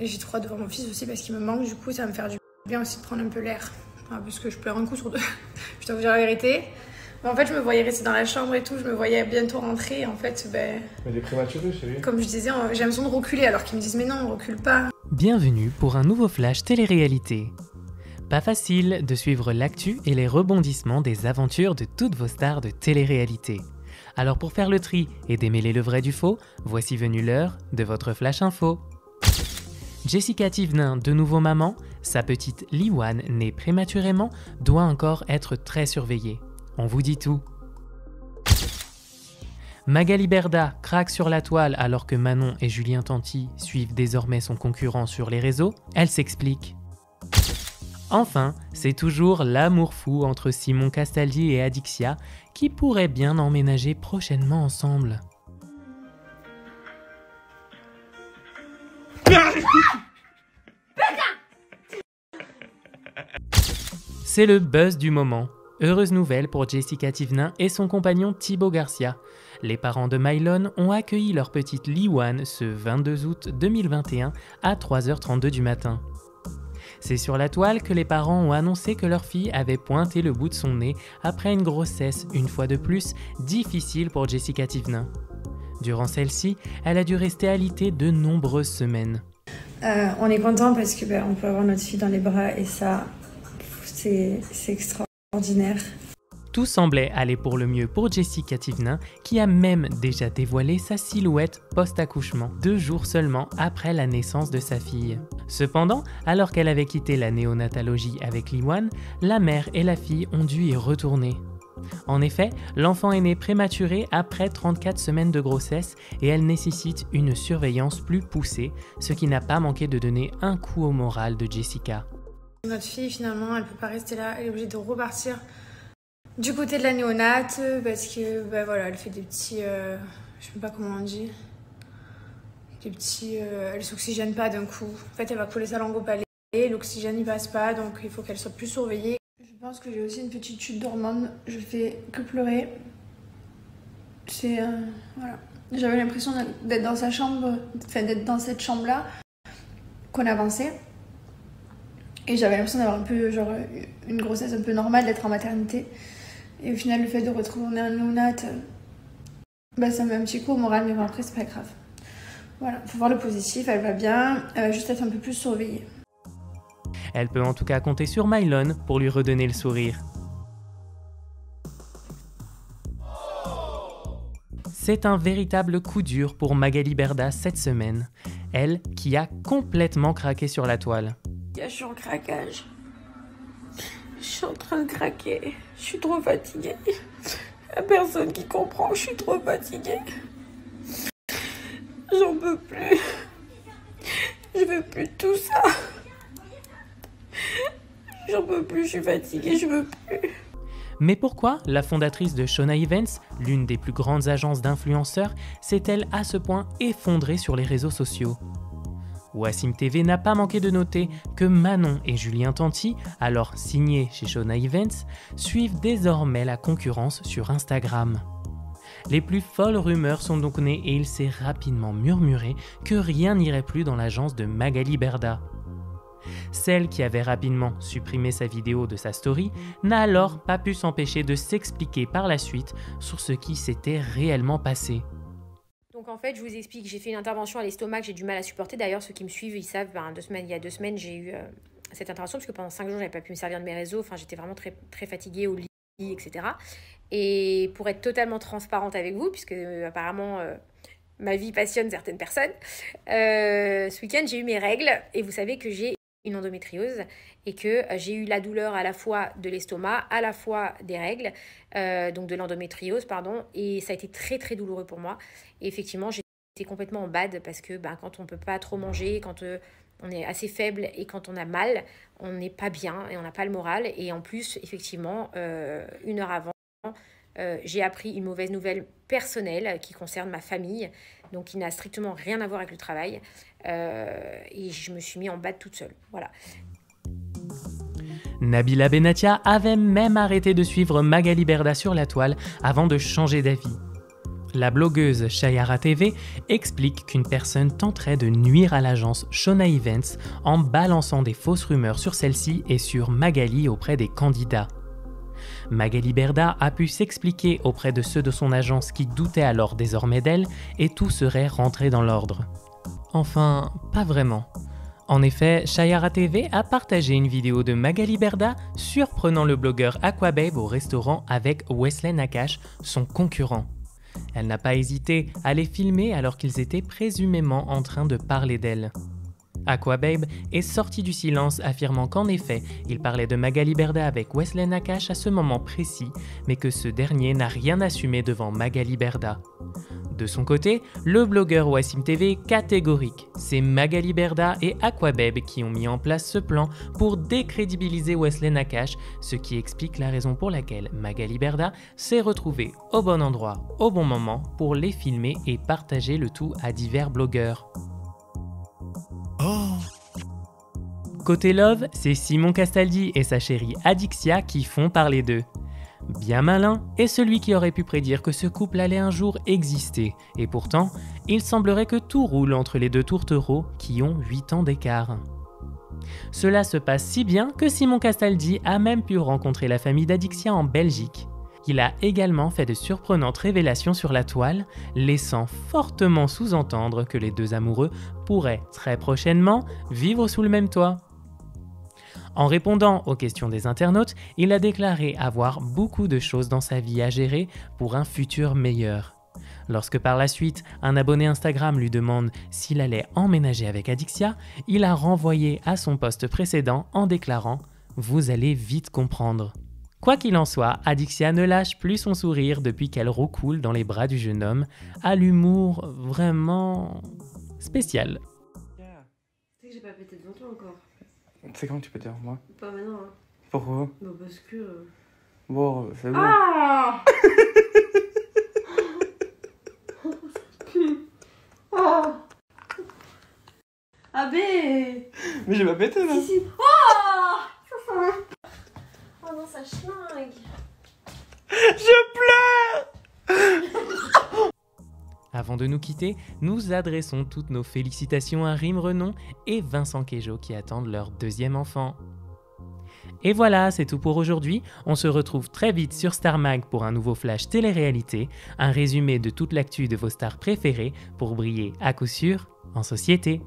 Et j'ai trop hâte de voir mon fils aussi parce qu'il me manque, du coup ça va me faire du bien aussi de prendre un peu l'air. Parce que je pleure un coup sur deux, je dois vous dire la vérité. Mais en fait je me voyais rester dans la chambre et tout, je me voyais bientôt rentrer. En fait, Mais il est prématuré, chérie. comme je disais, j'ai l'impression de reculer alors qu'ils me disent mais non, on recule pas. Bienvenue pour un nouveau flash télé-réalité. Pas facile de suivre l'actu et les rebondissements des aventures de toutes vos stars de télé-réalité. Alors pour faire le tri et démêler le vrai du faux, voici venue l'heure de votre flash info. Jessica Thivenin, de nouveau maman, sa petite Liwan, née prématurément, doit encore être très surveillée. On vous dit tout. Magali Berda craque sur la toile alors que Manon et Julien Tanti suivent désormais son concurrent sur les réseaux. Elle s'explique. Enfin, c'est toujours l'amour fou entre Simon Castaldi et Adixia qui pourraient bien emménager prochainement ensemble. C'est le buzz du moment. Heureuse nouvelle pour Jessica Thivenin et son compagnon Thibaut Garcia. Les parents de Mylon ont accueilli leur petite Liwan ce 22 août 2021 à 3h32 du matin. C'est sur la toile que les parents ont annoncé que leur fille avait pointé le bout de son nez après une grossesse, une fois de plus, difficile pour Jessica Thivenin. Durant celle-ci, elle a dû rester alitée de nombreuses semaines. On est content parce que on peut avoir notre fille dans les bras et ça, c'est extraordinaire. Tout semblait aller pour le mieux pour Jessica Thivenin, qui a même déjà dévoilé sa silhouette post-accouchement, 2 jours seulement après la naissance de sa fille. Cependant, alors qu'elle avait quitté la néonatologie avec Liwan, la mère et la fille ont dû y retourner. En effet, l'enfant est né prématuré après 34 semaines de grossesse et elle nécessite une surveillance plus poussée, ce qui n'a pas manqué de donner un coup au moral de Jessica. Notre fille, finalement, elle peut pas rester là, elle est obligée de repartir du côté de la néonate parce que voilà, elle fait des petits, je sais pas comment on dit, des petits, elle s'oxygène pas d'un coup. En fait, elle va coller sa langue au palais, l'oxygène n'y passe pas, donc il faut qu'elle soit plus surveillée. Je pense que j'ai aussi une petite chute d'hormones, je fais que pleurer. C'est voilà, j'avais l'impression d'être dans sa chambre, enfin d'être dans cette chambre-là qu'on avançait. Et j'avais l'impression d'avoir un peu genre une grossesse un peu normale, d'être en maternité. Et au final, le fait de retourner un néonat, ça met un petit coup au moral, mais bon, après, c'est pas grave. Voilà, faut voir le positif, elle va bien, elle va juste être un peu plus surveillée. Elle peut en tout cas compter sur Mylon pour lui redonner le sourire. C'est un véritable coup dur pour Magali Berda cette semaine, elle qui a complètement craqué sur la toile. Je suis en craquage. Je suis en train de craquer. Je suis trop fatiguée. Y'a personne qui comprend, je suis trop fatiguée. J'en peux plus. Je veux plus de tout ça. J'en peux plus, je suis fatiguée, je veux plus. Mais pourquoi la fondatrice de Shona Events, l'une des plus grandes agences d'influenceurs, s'est-elle à ce point effondrée sur les réseaux sociaux ? Wassim TV n'a pas manqué de noter que Manon et Julien Tanti, alors signés chez Shona Events, suivent désormais la concurrence sur Instagram. Les plus folles rumeurs sont donc nées et il s'est rapidement murmuré que rien n'irait plus dans l'agence de Magali Berda. Celle qui avait rapidement supprimé sa vidéo de sa story n'a alors pas pu s'empêcher de s'expliquer par la suite sur ce qui s'était réellement passé. Donc en fait, je vous explique, j'ai fait une intervention à l'estomac que j'ai du mal à supporter. D'ailleurs, ceux qui me suivent, ils savent, il y a 2 semaines, j'ai eu cette intervention parce que pendant 5 jours, j'avais pas pu me servir de mes réseaux. Enfin, j'étais vraiment très, très fatiguée au lit, etc. Et pour être totalement transparente avec vous, puisque apparemment ma vie passionne certaines personnes, ce week-end, j'ai eu mes règles et vous savez que j'ai une endométriose et que j'ai eu la douleur à la fois de l'estomac, à la fois des règles, donc de l'endométriose, pardon, et ça a été très très douloureux pour moi. Et effectivement, j'étais complètement en bad parce que quand on peut pas trop manger, quand on est assez faible et quand on a mal, on n'est pas bien et on n'a pas le moral. Et en plus, effectivement, 1 heure avant, j'ai appris une mauvaise nouvelle personnelle qui concerne ma famille, donc qui n'a strictement rien à voir avec le travail. Et je me suis mis en bad toute seule. Voilà. Nabila Benatia avait même arrêté de suivre Magali Berda sur la toile avant de changer d'avis. La blogueuse Chayara TV explique qu'une personne tenterait de nuire à l'agence Shona Events en balançant des fausses rumeurs sur celle-ci et sur Magali auprès des candidats. Magali Berda a pu s'expliquer auprès de ceux de son agence qui doutaient alors désormais d'elle et tout serait rentré dans l'ordre. Enfin, pas vraiment. En effet, Chayara TV a partagé une vidéo de Magali Berda surprenant le blogueur Aquababe au restaurant avec Wesley Nakache, son concurrent. Elle n'a pas hésité à les filmer alors qu'ils étaient présumément en train de parler d'elle. Aquababe est sorti du silence affirmant qu'en effet, il parlait de Magali Berda avec Wesley Nakache à ce moment précis, mais que ce dernier n'a rien assumé devant Magali Berda. De son côté, le blogueur Wassim TV est catégorique. C'est Magali Berda et Aquababe qui ont mis en place ce plan pour décrédibiliser Wesley Nakache, ce qui explique la raison pour laquelle Magali Berda s'est retrouvée au bon endroit, au bon moment, pour les filmer et partager le tout à divers blogueurs. Côté love, c'est Simon Castaldi et sa chérie Adixia qui font parler d'eux. Bien malin est celui qui aurait pu prédire que ce couple allait un jour exister, et pourtant, il semblerait que tout roule entre les deux tourtereaux qui ont 8 ans d'écart. Cela se passe si bien que Simon Castaldi a même pu rencontrer la famille d'Adixia en Belgique. Il a également fait de surprenantes révélations sur la toile, laissant fortement sous-entendre que les deux amoureux pourraient très prochainement vivre sous le même toit. En répondant aux questions des internautes, il a déclaré avoir beaucoup de choses dans sa vie à gérer pour un futur meilleur. Lorsque par la suite, un abonné Instagram lui demande s'il allait emménager avec Adixia, il a renvoyé à son post précédent en déclarant « Vous allez vite comprendre ». Quoi qu'il en soit, Adixia ne lâche plus son sourire depuis qu'elle roucoule dans les bras du jeune homme, à l'humour vraiment spécial. Tu sais que j'ai pas pété devant toi encore. C'est quand tu peux dire moi? Pas maintenant, hein. Pourquoi? Bah parce que... Bon, c'est bon. Ah Ah bé. Mais j'ai pas pété là. Si, si. Oh non, ça schlingue. Je pleure. Avant de nous quitter, nous adressons toutes nos félicitations à Rim Renon et Vincent Queijo qui attendent leur deuxième enfant. Et voilà, c'est tout pour aujourd'hui. On se retrouve très vite sur Star Mag pour un nouveau flash télé-réalité, un résumé de toute l'actu de vos stars préférées pour briller à coup sûr en société.